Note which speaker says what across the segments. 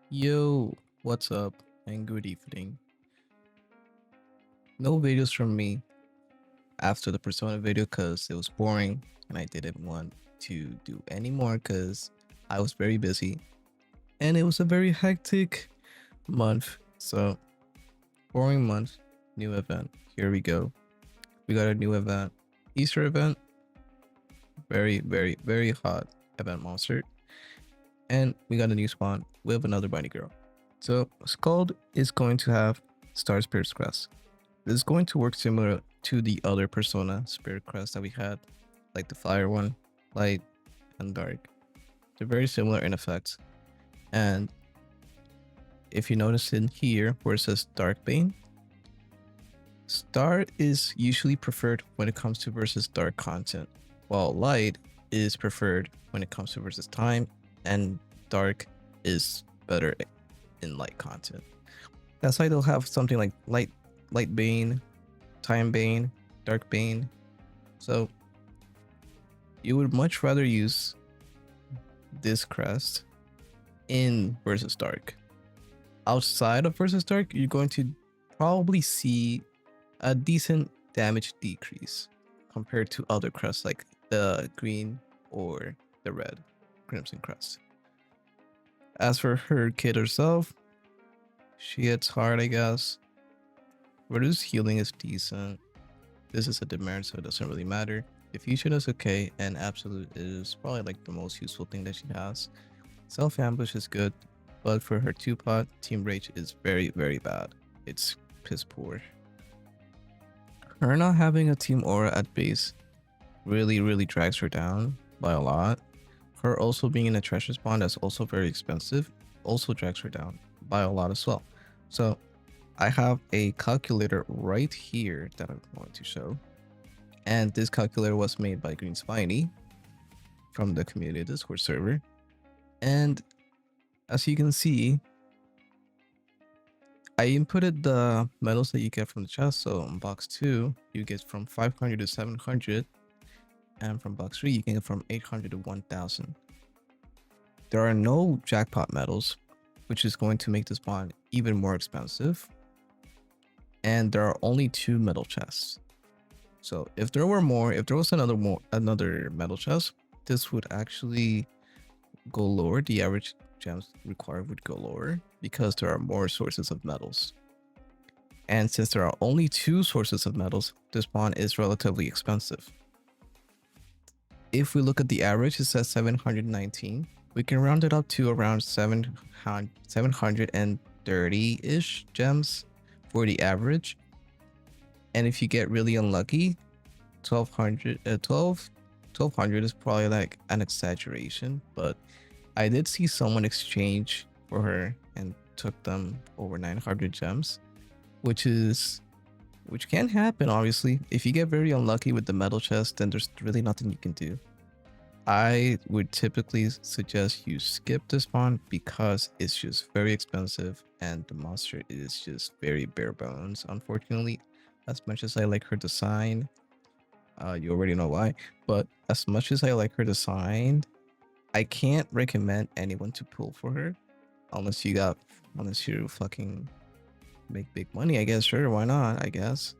Speaker 1: Yo, what's up and good evening. No videos from me after the Persona video because it was boring and I didn't want to do any more because I was very busy and it was a very hectic month. So, boring month, new event. Here we go. We got a new event, Easter event, very hot event monster. And we got a new spawn with another bunny girl. So, Skuld is going to have Star Spirit's Crest. This is going to work similar to the other Persona Spirit Crest that we had, like the fire one, light and dark. They're very similar in effects. And if you notice in here where it says Dark Bane, Star is usually preferred when it comes to versus dark content, while light is preferred when it comes to versus time, and dark is better in light content. That's why they'll have something like light bane, time bane, dark bane. So you would much rather use this crest in versus dark. Outside of versus dark, you're going to probably see a decent damage decrease compared to other crests like the green or the red crimson crest. As for her kit herself, she hits hard, I guess. Reduced healing is decent. This is a demerit, so it doesn't really matter. Diffusion is okay, and absolute is probably like the most useful thing that she has. Self ambush is good, but for her 2-pot, team rage is very bad. It's piss poor. Her not having a team aura at base really drags her down by a lot. Her also being in a treasure spawn that's also very expensive also drags her down by a lot as well. So I have a calculator right here that I'm going to show. And this calculator was made by Green Spiny from the community Discord server. And as you can see, I inputted the medals that you get from the chest. So in box 2, you get from 500 to 700. And from box 3, you can get from 800 to 1000. There are no jackpot medals, which is going to make this spawn even more expensive. And there are only 2 medal chests. So if there were more, if there was another medal chest, this would actually go lower. The average gems required would go lower because there are more sources of metals. And since there are only 2 sources of metals, this spawn is relatively expensive. If we look at the average, it says 719. We can round it up to around 730-ish gems for the average. And if you get really unlucky, 1200 is probably like an exaggeration, but I did see someone exchange for her and took them over 900 gems, which can happen. Obviously, if you get very unlucky with the metal chest, then there's really nothing you can do. I would typically suggest you skip this spawn because it's just very expensive and the monster is just very bare bones, unfortunately. As much as I like her design, you already know why, but as much as I like her design, I can't recommend anyone to pull for her unless you fucking make big money. I guess, sure, why not, I guess.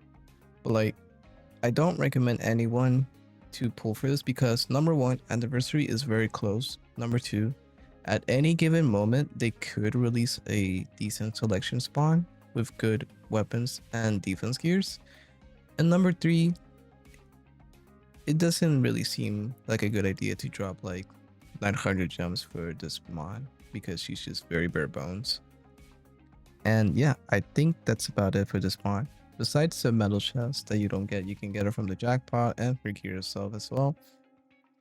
Speaker 1: But like, I don't recommend anyone to pull for this because number 1, anniversary is very close. Number 2, at any given moment they could release a decent selection spawn with good weapons and defense gears. And number 3, it doesn't really seem like a good idea to drop like 900 gems for this mod because she's just very bare bones. And yeah, I think that's about it for this mod. Besides the metal chest that you don't get, you can get it from the jackpot and for gear itself as well.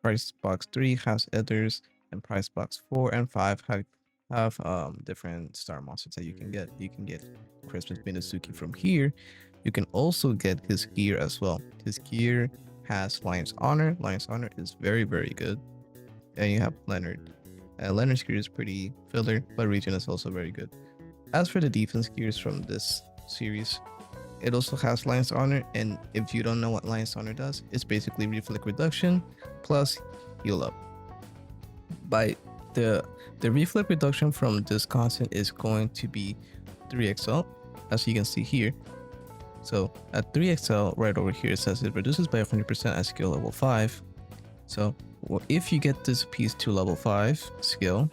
Speaker 1: Price box 3 has ethers, and price box 4 and 5 have different star monsters that you can get. You can get Christmas Minazuki from here. You can also get his gear as well. His gear has Lion's Honor. Lion's Honor is very good. And you have Leonard. Leonard's gear is pretty filler, but Region is also very good. As for the defense gears from this series, it also has Lion's Honor, and if you don't know what Lion's Honor does, it's basically reflect reduction plus heal up. By the the reflect reduction from this constant is going to be 3xl, as you can see here. So at 3xl right over here, it says it reduces by 100% at skill level 5. So if you get this piece to level 5 skill,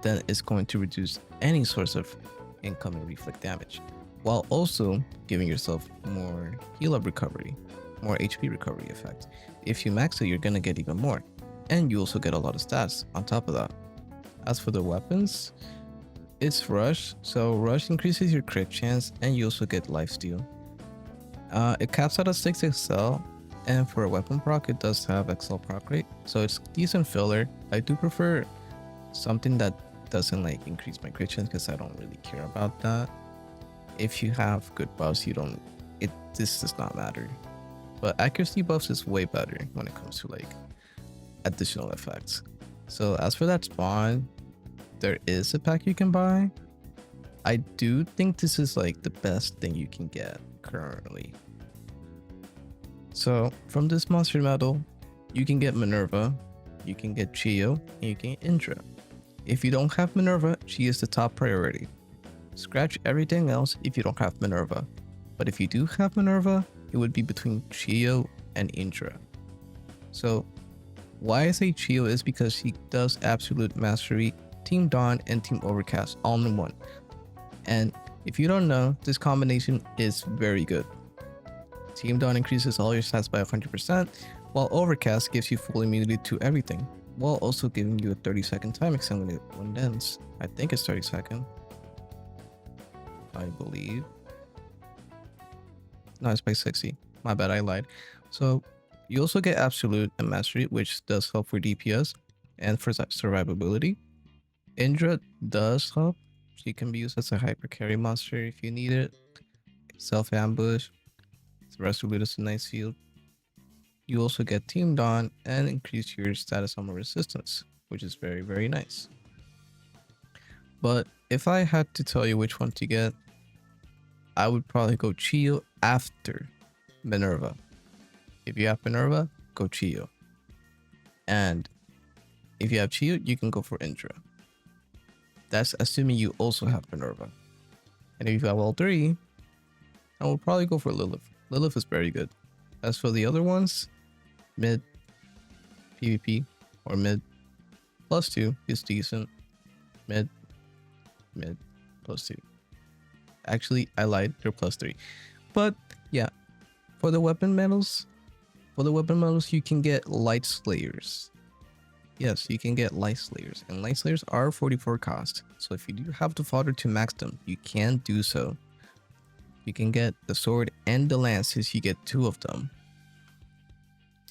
Speaker 1: then it's going to reduce any source of incoming reflect damage, while also giving yourself more heal up recovery, more HP recovery effect. If you max it, you're gonna get even more, and you also get a lot of stats on top of that. As for the weapons, it's rush, so rush increases your crit chance, and you also get lifesteal. It caps out at 6 XL, and for a weapon proc, it does have XL proc rate, so it's decent filler. I do prefer something that doesn't like increase my crit chance because I don't really care about that. If you have good buffs, this does not matter. But accuracy buffs is way better when it comes to like additional effects. So as for that spawn, there is a pack you can buy. I do think this is like the best thing you can get currently. So from this monster medal, you can get Minerva, you can get Chio, and you can get Indra. If you don't have Minerva, she is the top priority. Scratch everything else if you don't have Minerva. But if you do have Minerva, it would be between Chio and Indra. So why I say Chio is because she does Absolute Mastery, Team Dawn, and Team Overcast all in one. And if you don't know, this combination is very good. Team Dawn increases all your stats by 100%, while Overcast gives you full immunity to everything, while also giving you a 30-second time extend when it ends. I think it's 30 seconds. I believe. No, it's by 60. My bad, I lied. So you also get Absolute and Mastery, which does help for DPS and for survivability. Indra does help. She can be used as a hyper carry monster if you need it. Self ambush. Resolute is a nice field. You also get Team Dawn and increase your status armor resistance, which is very, very nice. But if I had to tell you which one to get, I would probably go Chio after Minerva. If you have Minerva, go Chio. And if you have Chio, you can go for Indra. That's assuming you also have Minerva. And if you have all three, I will probably go for Lilith. Lilith is very good. As for the other ones, mid, PvP, or mid, +2 is decent. Mid, +2. Actually, I lied, they're +3. But yeah, for the weapon medals, you can get Light Slayers. Yes, you can get Light Slayers, and Light Slayers are 44 cost. So if you do have the fodder to max them, you can do so. You can get the sword and the lances, you get 2 of them.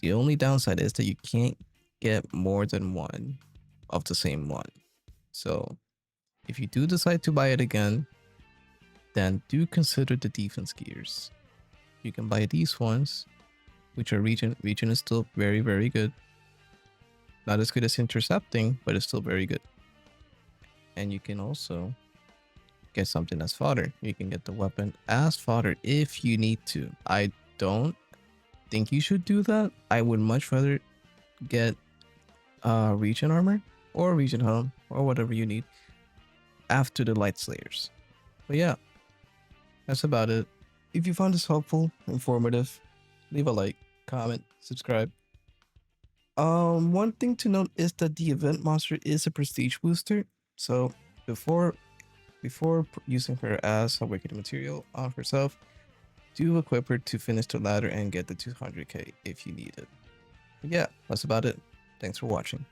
Speaker 1: The only downside is that you can't get more than 1 of the same one. So if you do decide to buy it again, then do consider the defense gears. You can buy these ones, which are Regen. Regen is still very, very good. Not as good as intercepting, but it's still very good. And you can also get something as fodder. You can get the weapon as fodder if you need to. I don't think you should do that. I would much rather get Regen armor or Regen helm or whatever you need after the Light Slayers. But yeah, that's about it. If you found this helpful, informative, leave a like, comment, subscribe. One thing to note is that the event monster is a prestige booster. So before using her as a wicked material on herself, do equip her to finish the ladder and get the 200k if you need it. But yeah, that's about it. Thanks for watching.